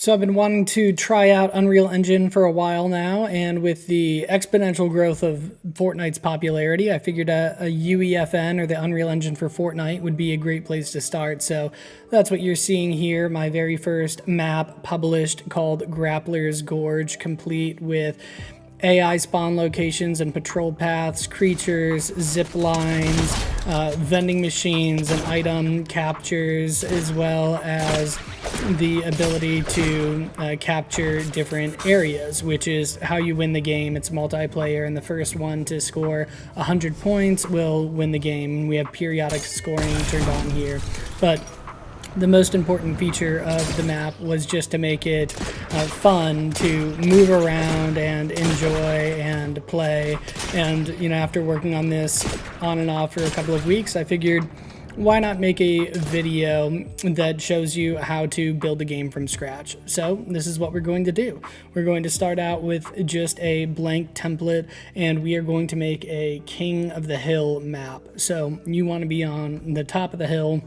So I've been wanting to try out Unreal Engine for a while now, and with the exponential growth of Fortnite's popularity, I figured a UEFN, or the Unreal Engine for Fortnite, would be a great place to start. So that's what you're seeing here, my very first map published, called Grappler's Gorge, complete with AI spawn locations and patrol paths, creatures, zip lines, vending machines and item captures, as well as the ability to capture different areas, which is how you win the game. It's multiplayer, and the first one to score 100 points will win the game. We have periodic scoring turned on here, but the most important feature of the map was just to make it fun to move around and enjoy and play. And, after working on this on and off for a couple of weeks, I figured, why not make a video that shows you how to build a game from scratch? So this is what we're going to do. We're going to start out with just a blank template, and we are going to make a King of the Hill map. So you want to be on the top of the hill.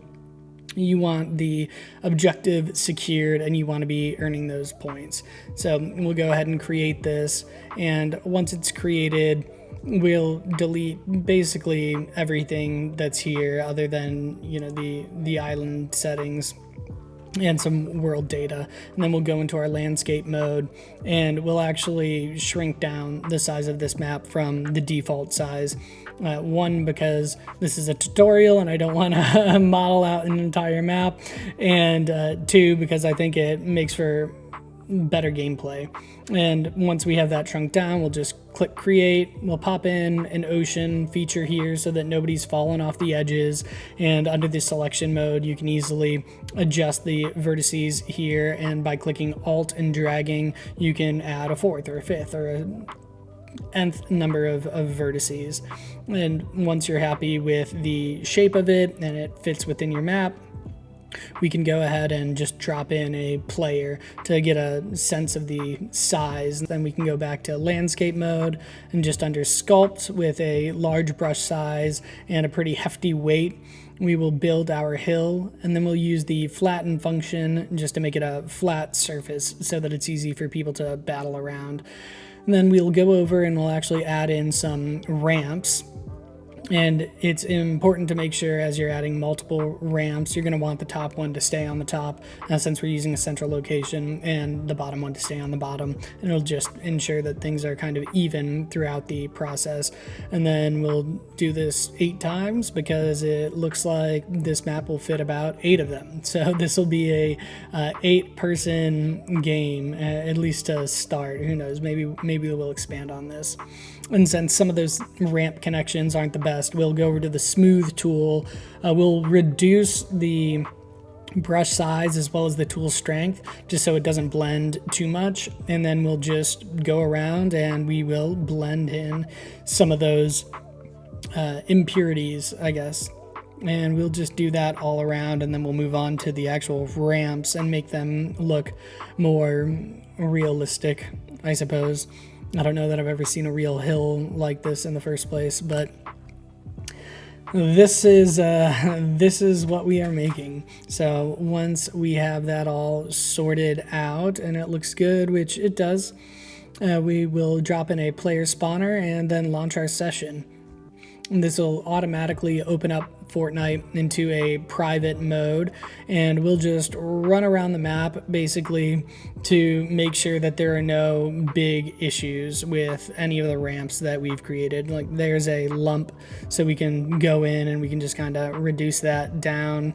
You want the objective secured, and you want to be earning those points. So we'll go ahead and create this, and once it's created, we'll delete basically everything that's here other than the island settings and some world data, and then we'll go into our landscape mode, and we'll actually shrink down the size of this map from the default size. One, because this is a tutorial and I don't want to model out an entire map, and two, because I think it makes for better gameplay. And once we have that shrunk down, we'll just click create. We'll pop in an ocean feature here so that nobody's fallen off the edges, and under the selection mode you can easily adjust the vertices here, and by clicking alt and dragging you can add a fourth or a fifth or a nth number of vertices. And once you're happy with the shape of it and it fits within your map, we can go ahead and just drop in a player to get a sense of the size. Then we can go back to landscape mode, and just under sculpt, with a large brush size and a pretty hefty weight, we will build our hill, and then we'll use the flatten function just to make it a flat surface so that it's easy for people to battle around. And then we'll go over and we'll actually add in some ramps. And it's important to make sure, as you're adding multiple ramps, you're going to want the top one to stay on the top, since we're using a central location, and the bottom one to stay on the bottom. And it'll just ensure that things are kind of even throughout the process. And then we'll do this 8 times, because it looks like this map will fit about 8 of them. So this will be a 8-person game, at least to start. Who knows? Maybe we'll expand on this. And since some of those ramp connections aren't the best, we'll go over to the smooth tool. We'll reduce the brush size as well as the tool strength, just so it doesn't blend too much. And then we'll just go around and we will blend in some of those impurities, I guess. And we'll just do that all around, and then we'll move on to the actual ramps and make them look more realistic, I suppose. I don't know that I've ever seen a real hill like this in the first place, but this is what we are making. So once we have that all sorted out and it looks good, which it does, we will drop in a player spawner and then launch our session. And this will automatically open up Fortnite into a private mode, and we'll just run around the map basically to make sure that there are no big issues with any of the ramps that we've created. Like, there's a lump, so we can go in and we can just kind of reduce that down.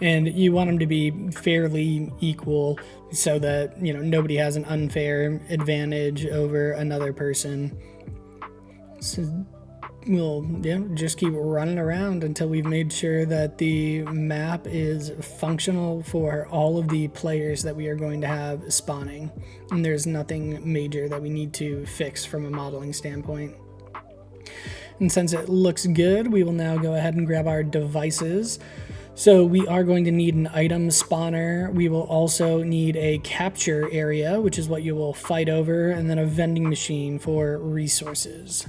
And you want them to be fairly equal so that nobody has an unfair advantage over another person. So we'll just keep running around until we've made sure that the map is functional for all of the players that we are going to have spawning, and there's nothing major that we need to fix from a modeling standpoint. And since it looks good, we will now go ahead and grab our devices. So we are going to need an item spawner. We will also need a capture area, which is what you will fight over, and then a vending machine for resources.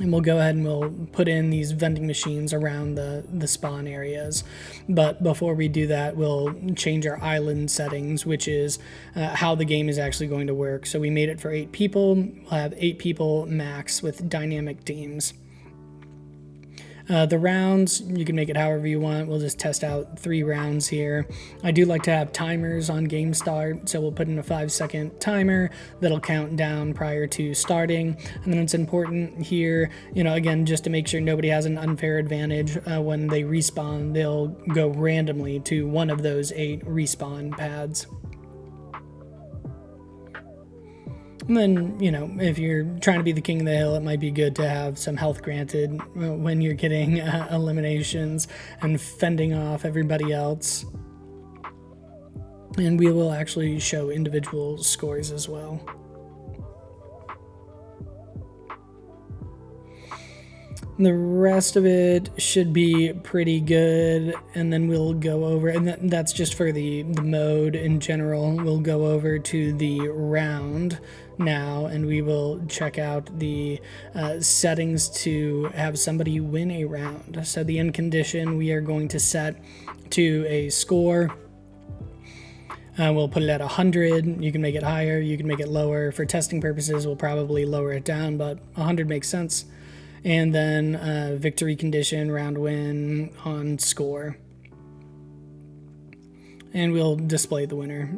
And we'll go ahead and we'll put in these vending machines around the spawn areas. But before we do that, we'll change our island settings, which is how the game is actually going to work. So we made it for 8 people. We'll have 8 people max with dynamic teams. The rounds, you can make it however you want. We'll just test out 3 rounds here. I do like to have timers on game start, so we'll put in a 5-second timer that'll count down prior to starting. And then it's important here, again, just to make sure nobody has an unfair advantage. When they respawn, they'll go randomly to one of those 8 respawn pads. And then, if you're trying to be the king of the hill, it might be good to have some health granted when you're getting eliminations and fending off everybody else. And we will actually show individual scores as well. The rest of it should be pretty good, and then we'll go over, and that's just for the mode in general. We'll go over to the round now, and we will check out the settings to have somebody win a round. So the end condition we are going to set to a score. We'll put it at 100. You can make it higher, you can make it lower. For testing purposes, we'll probably lower it down, but 100 makes sense. And then victory condition, round win on score. And we'll display the winner.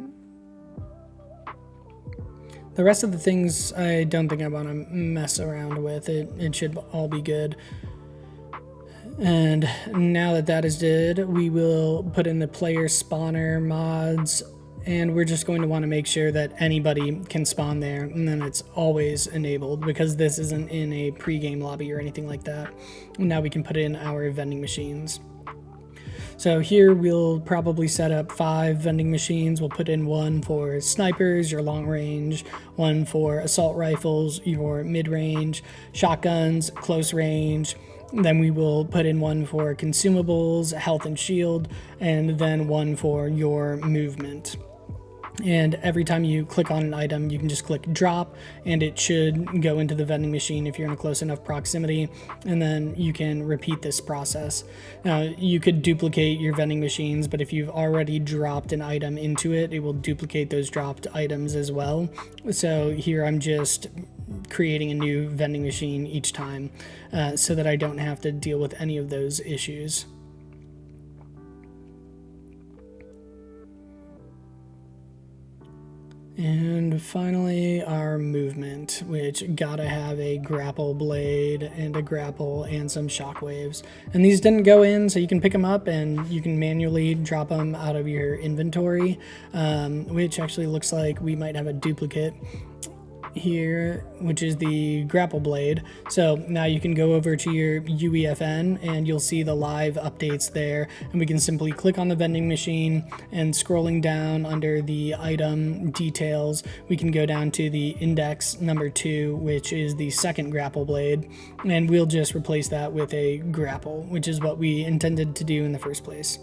The rest of the things I don't think I want to mess around with. It should all be good. And now that that is did, we will put in the player spawner mods. And we're just going to want to make sure that anybody can spawn there, and then it's always enabled because this isn't in a pre-game lobby or anything like that. Now we can put in our vending machines. So here we'll probably set up 5 vending machines. We'll put in 1 for snipers, your long range, 1 for assault rifles, your mid-range, shotguns, close range. Then we will put in 1 for consumables, health and shield, and then 1 for your movement. And every time you click on an item, you can just click drop, and it should go into the vending machine if you're in a close enough proximity, and then you can repeat this process. Now, you could duplicate your vending machines, but if you've already dropped an item into it, it will duplicate those dropped items as well. So here I'm just creating a new vending machine each time so that I don't have to deal with any of those issues. And finally, our movement, which gotta have a grapple blade and a grapple and some shockwaves. And these didn't go in, so you can pick them up and you can manually drop them out of your inventory, which actually looks like we might have a duplicate here, which is the grapple blade. So now you can go over to your UEFN and you'll see the live updates there, and we can simply click on the vending machine, and scrolling down under the item details, we can go down to the index number 2, which is the second grapple blade, and we'll just replace that with a grapple, which is what we intended to do in the first place.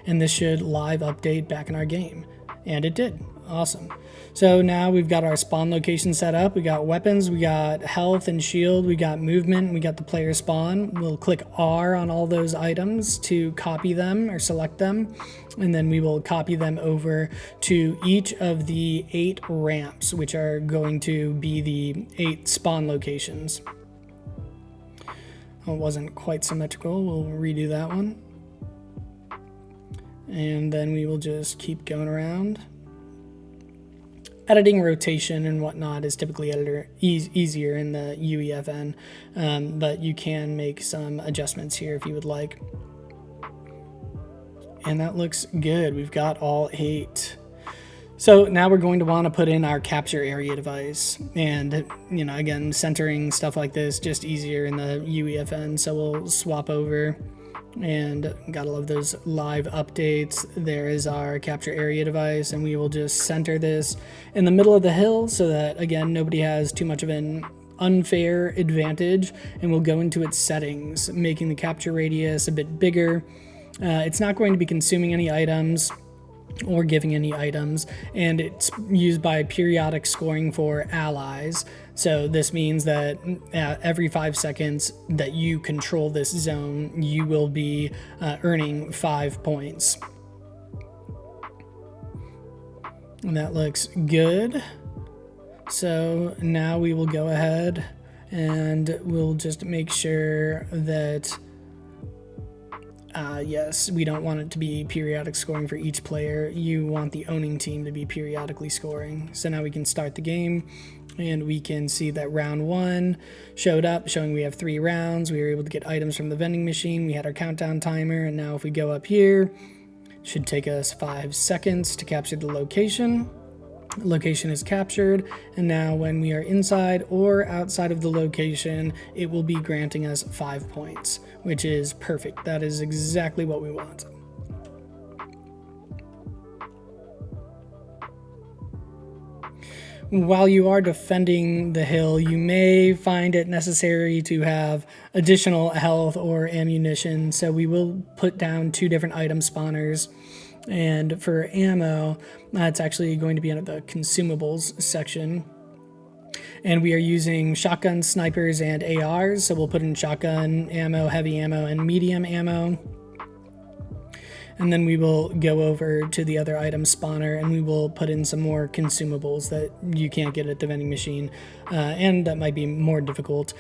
And this should live update back in our game, and it did. Awesome. So now we've got our spawn location set up. We got weapons, we got health and shield, we got movement, we got the player spawn. We'll click R on all those items to copy them or select them, and then we will copy them over to each of the 8 ramps, which are going to be the 8 spawn locations. Oh, it wasn't quite symmetrical. We'll redo that one. And then we will just keep going around. Editing rotation and whatnot is typically easier in the UEFN, but you can make some adjustments here if you would like. And that looks good. We've got all 8. So now we're going to want to put in our capture area device, and again, centering stuff like this just easier in the UEFN. So we'll swap over. And gotta love those live updates. There is our capture area device, and we will just center this in the middle of the hill so that, again, nobody has too much of an unfair advantage. And we'll go into its settings, making the capture radius a bit bigger. It's not going to be consuming any items. or giving any items, and it's used by periodic scoring for allies. So this means that every 5 seconds that you control this zone, you will be earning 5 points. And that looks good. So now we will go ahead and we'll just make sure that yes, we don't want it to be periodic scoring for each player. You want the owning team to be periodically scoring. So now we can start the game, and we can see that round 1 showed up, showing we have 3 rounds. We were able to get items from the vending machine. We had our countdown timer, and now if we go up here, it should take us 5 seconds to capture the location. Location is captured, and now when we are inside or outside of the location, it will be granting us 5 points, which is perfect. That is exactly what we want. While you are defending the hill, you may find it necessary to have additional health or ammunition, so we will put down 2 different item spawners. And for ammo, that's actually going to be under the consumables section. And we are using shotguns, snipers, and ARs. So we'll put in shotgun ammo, heavy ammo, and medium ammo. And then we will go over to the other item spawner, and we will put in some more consumables that you can't get at the vending machine. And that might be more difficult.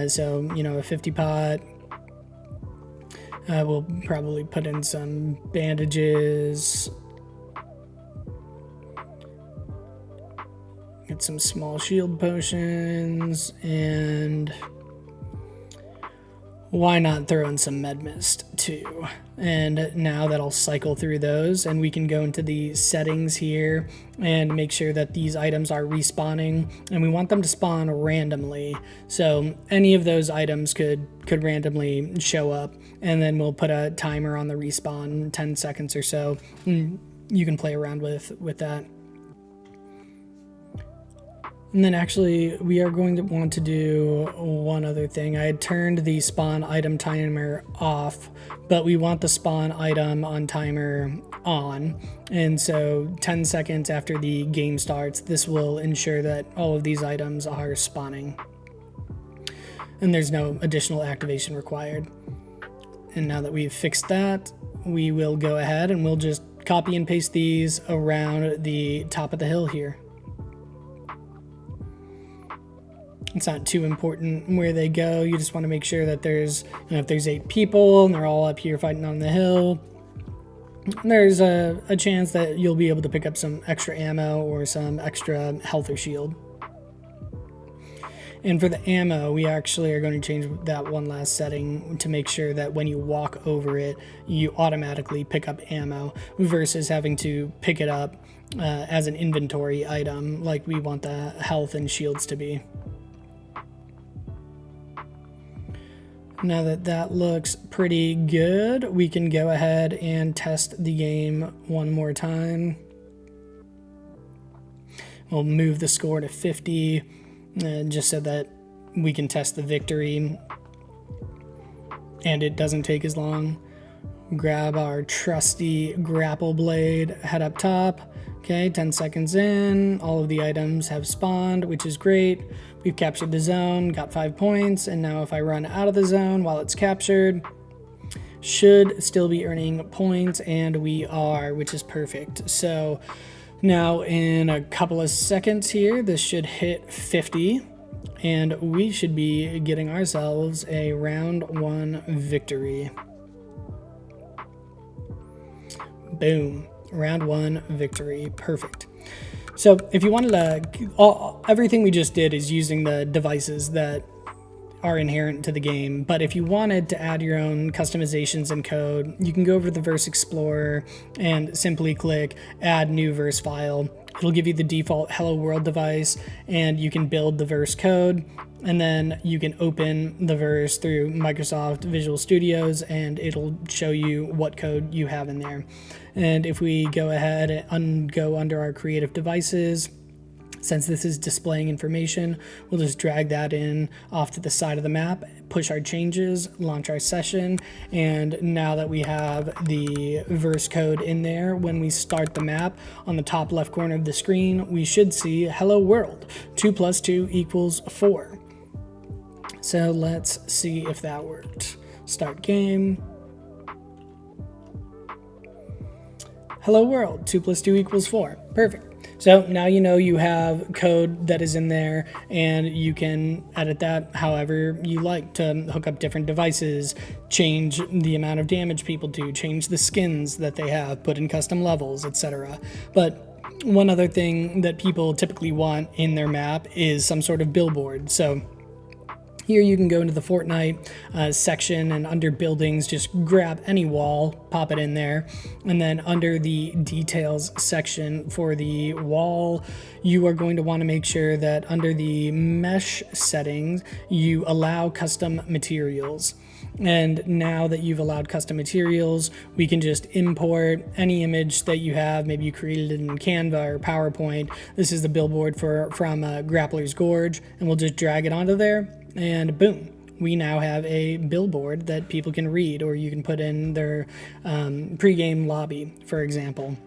So, you know, a 50 pot. We'll probably put in some bandages, get some small shield potions, and why not throw in some med mist too? And now that'll cycle through those, and we can go into the settings here and make sure that these items are respawning, and we want them to spawn randomly. So any of those items could randomly show up, and then we'll put a timer on the respawn, 10 seconds or so. You can play around with that. And then actually, we are going to want to do one other thing. I had turned the spawn item timer off, but we want the spawn item on timer on. And so 10 seconds after the game starts, this will ensure that all of these items are spawning. And there's no additional activation required. And now that we've fixed that, we will go ahead and we'll just copy and paste these around the top of the hill here. It's not too important where they go. You just want to make sure that there's, you know, if there's 8 people and they're all up here fighting on the hill, there's a chance that you'll be able to pick up some extra ammo or some extra health or shield. And for the ammo, we actually are going to change that one last setting to make sure that when you walk over it, you automatically pick up ammo versus having to pick it up as an inventory item like we want the health and shields to be. Now that that looks pretty good, we can go ahead and test the game one more time. We'll move the score to 50, just so that we can test the victory and it doesn't take as long. Grab our trusty grapple blade, head up top. Okay, 10 seconds in, all of the items have spawned, which is great. We've captured the zone, got 5 points, and now if I run out of the zone while it's captured, should still be earning points, and we are, which is perfect. So now in a couple of seconds here, this should hit 50, and we should be getting ourselves a round 1 victory. Boom. Round 1 victory. Perfect. So if you wanted to, everything we just did is using the devices that are inherent to the game. But if you wanted to add your own customizations and code, you can go over to the Verse Explorer and simply click Add New Verse File. It'll give you the default Hello World device, and you can build the Verse code. And then you can open the Verse through Microsoft Visual Studios, and it'll show you what code you have in there. And if we go ahead and go under our creative devices Since this is displaying information, we'll just drag that in off to the side of the map, push our changes, launch our session, and now that we have the verse code in there, when we start the map, on the top left corner of the screen, we should see hello world, 2 + 2 = 4. So let's see if that worked. Start game. Hello world, 2 + 2 = 4. Perfect. So now you know you have code that is in there, and you can edit that however you like to hook up different devices, change the amount of damage people do, change the skins that they have, put in custom levels, etc. But one other thing that people typically want in their map is some sort of billboard. So here you can go into the Fortnite section, and under buildings, just grab any wall, pop it in there. And then under the details section for the wall, you are going to want to make sure that under the mesh settings, you allow custom materials. And now that you've allowed custom materials, we can just import any image that you have. Maybe you created it in Canva or PowerPoint. This is the billboard from Grappler's Gorge, and we'll just drag it onto there. And boom, we now have a billboard that people can read, or you can put in their pre-game lobby, for example.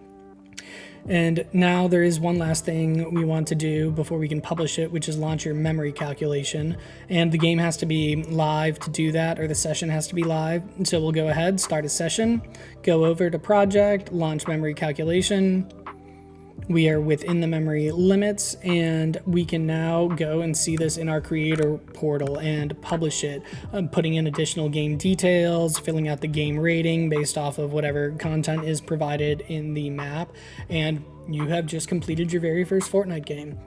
And now there is one last thing we want to do before we can publish it, which is launch your memory calculation. And the game has to be live to do that, or the session has to be live. So we'll go ahead, start a session, go over to project, launch memory calculation. We are within the memory limits, and we can now go and see this in our creator portal and publish it, putting in additional game details, filling out the game rating based off of whatever content is provided in the map, and you have just completed your very first Fortnite game.